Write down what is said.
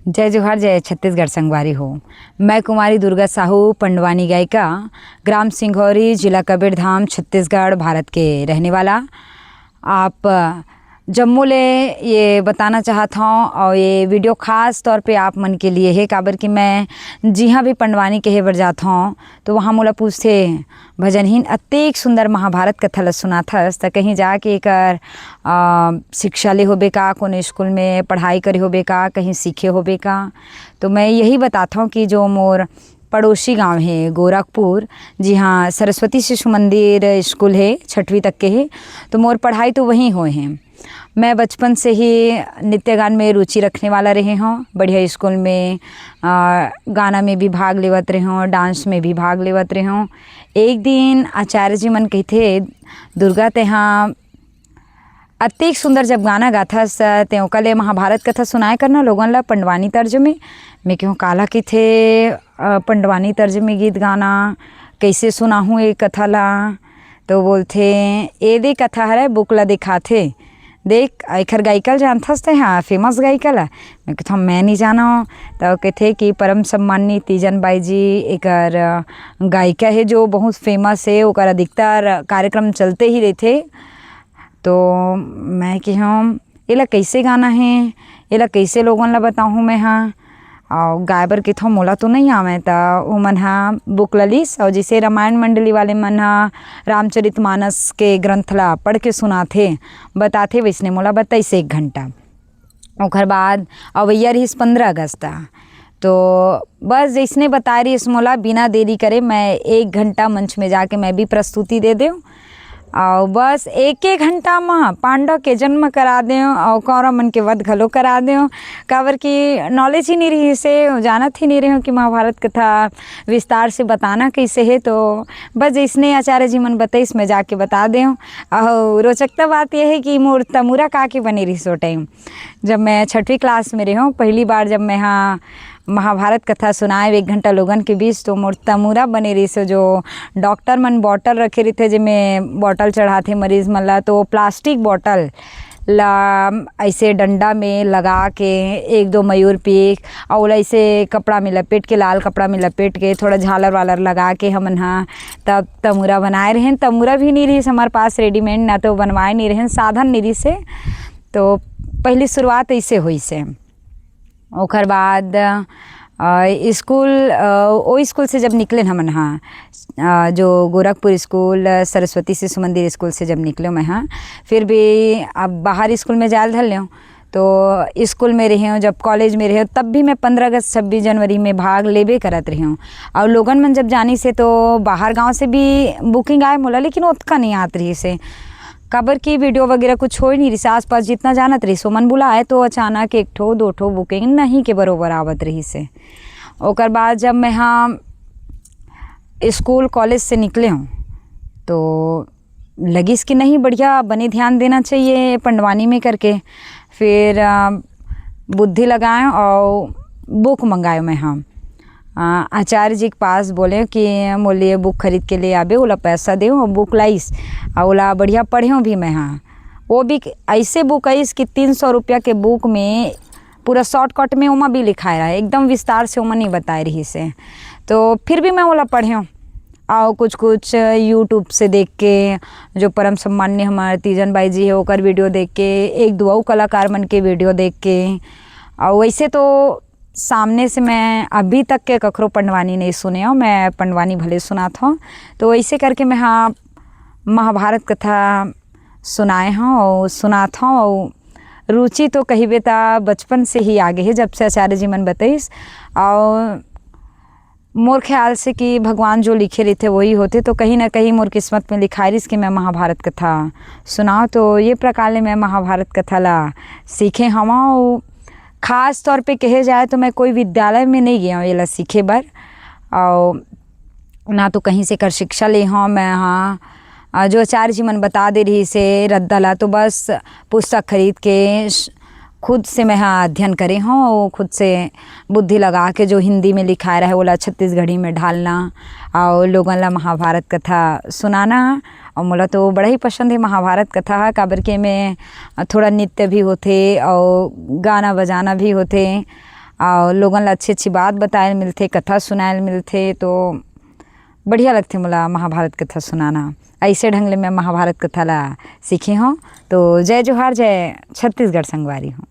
जय जोहार, जय छत्तीसगढ़ संगवारी हो। मैं कुमारी दुर्गा साहू, पंडवानी गायिका, ग्राम सिंघौरी, जिला कबीरधाम, छत्तीसगढ़, भारत के रहने वाला। आप जम्मू ले ये बताना चाहता हूँ और ये वीडियो ख़ास तौर पे आप मन के लिए है, काबर कि मैं जिहाँ भी पंडवानी कहे बर जाता हूँ तो वहाँ मोला पूछते भजनहीन अतेक सुंदर महाभारत कथा ल सुनाथस त कहीं जाके एकर शिक्षा ले होबे का, कोनो स्कूल में पढ़ाई करे होबे का, कहीं सीखे होबे का। तो मैं यही बताता हूँ कि जो मोर पड़ोसी गांव है गोरखपुर, जी हाँ, सरस्वती शिशु मंदिर स्कूल है, 6वीं तक के है, तो मोर पढ़ाई तो वहीं हुए हैं। मैं बचपन से ही नृत्य गान में रुचि रखने वाला रहे हूँ। बढ़िया स्कूल में गाना में भी भाग लेवत रहे हूँ, डांस में भी भाग लेवत रहे हूँ। एक दिन आचार्य जी मन कहते, दुर्गा तेहाँ अतेक सुंदर जब गाना गाथस त्यों कले महाभारत कथा सुनाए करना लोगन ला पंडवानी तर्ज में। मैं क्यों काला कि थे पंडवानी तर्ज में गीत गाना कैसे सुनाहूँ ये कथा ला। तो बोलते ए दे कथा हरे बुक ला दिखाथे, देख एखर गायिका जानथस ते, हाँ फेमस गायिका ला। मैं कहता मैं नहीं जाना। तो कहते कि परम सम्माननीय तीजन बाई जी एकर गायिका है जो बहुत फेमस है, ओकर अधिकतर कार्यक्रम चलते ही रहते। तो मैं कि हम एला कैसे गाना है, एला कैसे लोगन ला बताऊँ मैं, हाँ और गाय बर किथों मोला तो नहीं आवे। तो वो मन हा बुक ललिस और जैसे रामायण मंडली वाले मन हा रामचरितमानस के ग्रंथ ला पढ़ के सुनाथे बताथे, वैसने मोला बताइस 1 घंटा। ओकर बाद अवैया रहीस 15 अगस्त। तो बस जैसने बता रही मोला बिना देरी करे मैं 1 घंटा मंच में जाके मैं भी प्रस्तुति दे दूँ और बस 1 घंटा में पांडव के जन्म करा दें और कौरव मन के वध घलो करा दें। काबर कि नॉलेज ही नहीं रही से, जानत ही नहीं रहे कि महाभारत कथा विस्तार से बताना कैसे है। तो बस जैसने आचार्य जी मन बताइस मैं जाके बता दें। और रोचकता बात यह है कि मोर तमुरा का के बने रही सो टाइम जब मैं 6वीं क्लास में रही हूँ, पहली बार जब मैं हाँ महाभारत कथा सुनाए 1 घंटा लोगन के बीच, तो मोर तमुरा बने रही से। जो डॉक्टर मन बॉटल रखे रही थे जिसमें बॉटल चढ़ाते मरीज मन ला, तो प्लास्टिक बॉटल ला ऐसे डंडा में लगा के 1-2 मयूर पीक और ऐसे कपड़ा में लपेट के, लाल कपड़ा में लपेट के थोड़ा झालर वालर लगा के हमन हाँ तब तमुरा बनाए रहे। तमुरा भी नहीं रही हमारे पास रेडीमेड, ना तो बनवाए नहीं रहे, साधन नहीं रही से। तो पहली शुरुआत ऐसे हुई से। ओकर बाद स्कूल ओ स्कूल से जब निकले हमन हाँ जो गोरखपुर स्कूल सरस्वती शिशु मंदिर स्कूल से जब निकले मैं हाँ, फिर भी अब बाहर स्कूल में जाल धल लें। तो स्कूल में रही हूँ, जब कॉलेज में रही हूँ तब भी मैं 15 अगस्त 26 जनवरी में भाग लेबे करत रही हूँ। और लोगन मन जब जानी से तो बाहर गांव से भी बुकिंग आए मोला, लेकिन उतना नहीं आत रही से, काबर की वीडियो वगैरह कुछ हो ही नहीं रही। आस पास जितना जानत रही सो मन बुलाए तो अचानक 1-2 ठो बुकिंग नहीं के बरोबर आवत रही से। ओकर बाद जब मैं हाँ स्कूल कॉलेज से निकले हूँ तो लगिस कि नहीं बढ़िया बने, ध्यान देना चाहिए पंडवानी में करके। फिर बुद्धि लगाए और बुक मंगाए मैं हाँ आचार्य जी के पास, बोले कि मोले बुक खरीद के ले आबे, ओला पैसा दे और बुक लाइस और ओला बढ़िया पढ़े भी मैं हाँ। वो भी ऐसे बुक आइस कि 300 रुपया के बुक में पूरा शॉर्टकट में उमा भी लिखाया रहा है, एकदम विस्तार से उमा नहीं बताए रही से। तो फिर भी मैं ओला पढ़े हूँ और कुछ यूट्यूब से देख के, जो परम सम्मान्य हमारे तीजन बाई जी है ओकर वीडियो देख के, 1-2 कलाकार मन के वीडियो देख के। और वैसे तो सामने से मैं अभी तक के कखरो पंडवानी नहीं सुने हो, मैं पंडवानी भले सुनाता हूँ। तो ऐसे करके मैं हाँ महाभारत कथा सुनाए हूँ और सुनाता हूँ। और रुचि तो कहिबे ता बचपन से ही आगे है, जब से आचार्य जी मन बताइस। और मोर ख्याल से कि भगवान जो लिखे रहते वही होते, तो कहीं ना कहीं मोर किस्मत में लिखा रही कि मैं महाभारत कथा सुनाऊँ। तो ये प्रकार ले मैं महाभारत कथा ला सीखे हवा। ख़ास तौर पे कहे जाए तो मैं कोई विद्यालय में नहीं गया हूँ ये ला सीखे बर, और ना तो कहीं से कर शिक्षा ले हूँ मैं हाँ। जो आचार्य जी मन बता दे रही से रद्दा ला, तो बस पुस्तक खरीद के खुद से मैं हाँ अध्ययन करे हूँ और खुद से बुद्धि लगा के जो हिंदी में लिखा रहा है ओला छत्तीसगढ़ी में ढालना और लोगन ला महाभारत कथा सुनाना। और मोला तो बड़ा ही पसंद है महाभारत कथा, काबर के में थोड़ा नृत्य भी होते और गाना बजाना भी होते और लोगन ला अच्छी अच्छी बात बताए मिलथे, कथा सुनाए मिलथे। तो बढ़िया लगथे मोला महाभारत कथा सुनाना। ऐसे ढंग ले मैं महाभारत कथा ला सीखी हूँ। तो जय जोहार, जय छत्तीसगढ़ संगवारी हूँ।